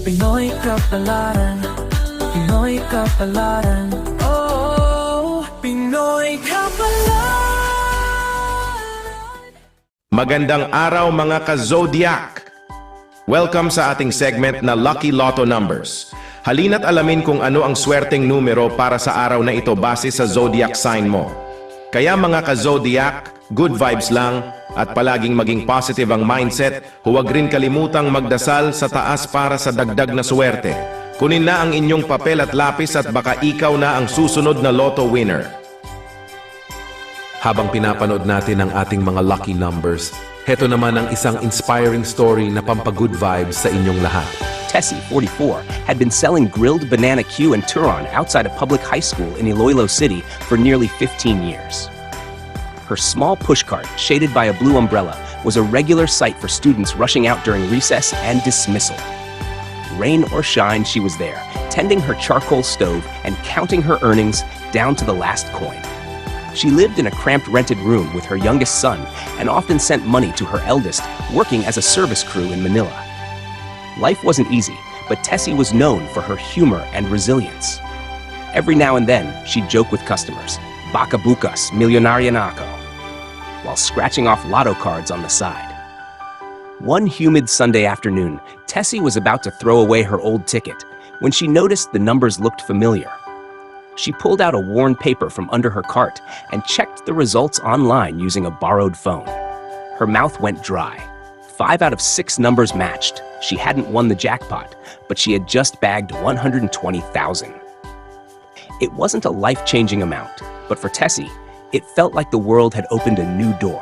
Pinoy Kapalaran, Pinoy Kapalaran, oh, Pinoy Kapalaran. Magandang araw mga ka-Zodiac! Welcome sa ating segment na Lucky Lotto Numbers. Halina't alamin kung ano ang swerteng numero para sa araw na ito base sa Zodiac sign mo. Kaya mga ka-Zodiac, good vibes lang at palaging maging positive ang mindset. Huwag rin kalimutang magdasal sa taas para sa dagdag na swerte. Kunin na ang inyong papel at lapis at baka ikaw na ang susunod na lotto winner. Habang pinapanood natin ang ating mga lucky numbers, heto naman ang isang inspiring story na pampagood vibes sa inyong lahat. Tessie, 44, had been selling grilled banana Q and Turon outside a public high school in Iloilo City for nearly 15 years. Her small pushcart, shaded by a blue umbrella, was a regular sight for students rushing out during recess and dismissal. Rain or shine, she was there, tending her charcoal stove and counting her earnings down to the last coin. She lived in a cramped rented room with her youngest son and often sent money to her eldest, working as a service crew in Manila. Life wasn't easy, but Tessie was known for her humor and resilience. Every now and then, she'd joke with customers, "Baka bukas, milyonarya na ako," while scratching off lotto cards on the side. One humid Sunday afternoon, Tessie was about to throw away her old ticket when she noticed the numbers looked familiar. She pulled out a worn paper from under her cart and checked the results online using a borrowed phone. Her mouth went dry. 5 out of 6 numbers matched. She hadn't won the jackpot, but she had just bagged $120,000. It wasn't a life-changing amount, but for Tessie, it felt like the world had opened a new door.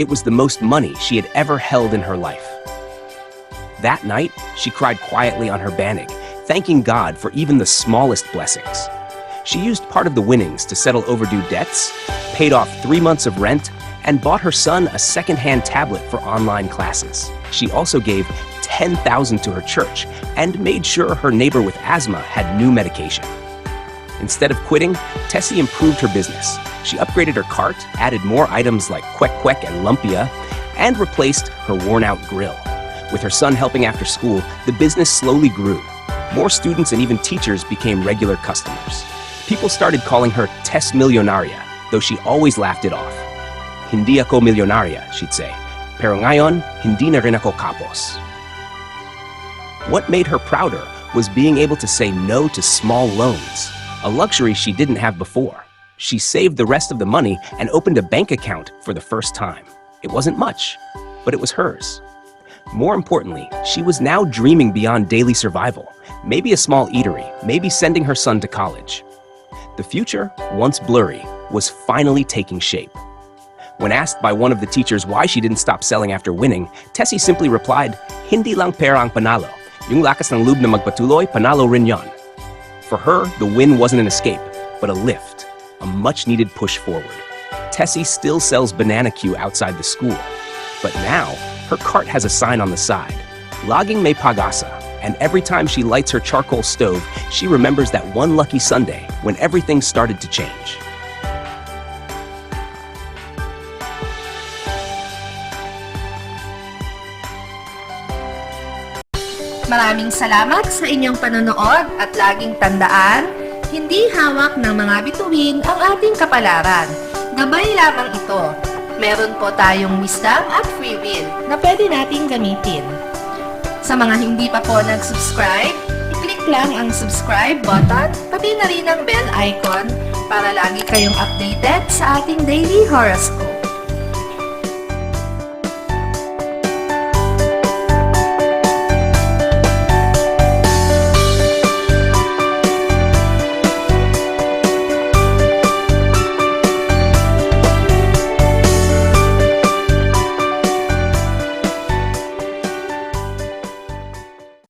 It was the most money she had ever held in her life. That night, she cried quietly on her banig, thanking God for even the smallest blessings. She used part of the winnings to settle overdue debts, paid off 3 months of rent, and bought her son a second-hand tablet for online classes. She also gave $10,000 to her church and made sure her neighbor with asthma had new medication. Instead of quitting, Tessie improved her business. She upgraded her cart, added more items like kwek-kwek and lumpia, and replaced her worn-out grill. With her son helping after school, the business slowly grew. More students and even teachers became regular customers. People started calling her Tess Milyonaria, though she always laughed it off. "Hindi ako milyonarya," she'd say. "Pero ngayon, hindi na rin ako kapos." What made her prouder was being able to say no to small loans, a luxury she didn't have before. She saved the rest of the money and opened a bank account for the first time. It wasn't much, but it was hers. More importantly, she was now dreaming beyond daily survival. Maybe a small eatery, maybe sending her son to college. The future, once blurry, was finally taking shape. When asked by one of the teachers why she didn't stop selling after winning, Tessie simply replied, "Hindi lang pera ang panalo. Yung lakas ng loob na magpatuloy, panalo rin yon." For her, the win wasn't an escape, but a lift, a much-needed push forward. Tessie still sells banana Q outside the school, but now her cart has a sign on the side, "Laging may pag-asa," and every time she lights her charcoal stove, she remembers that one lucky Sunday when everything started to change. Maraming salamat sa inyong panonood at laging tandaan, hindi hawak ng mga bituin ang ating kapalaran. Gabay lamang ito. Meron po tayong wisdom at free will na pwede nating gamitin. Sa mga hindi pa po nag-subscribe, i-click lang ang subscribe button, pati na rin ang bell icon para lagi kayong updated sa ating daily horoscope.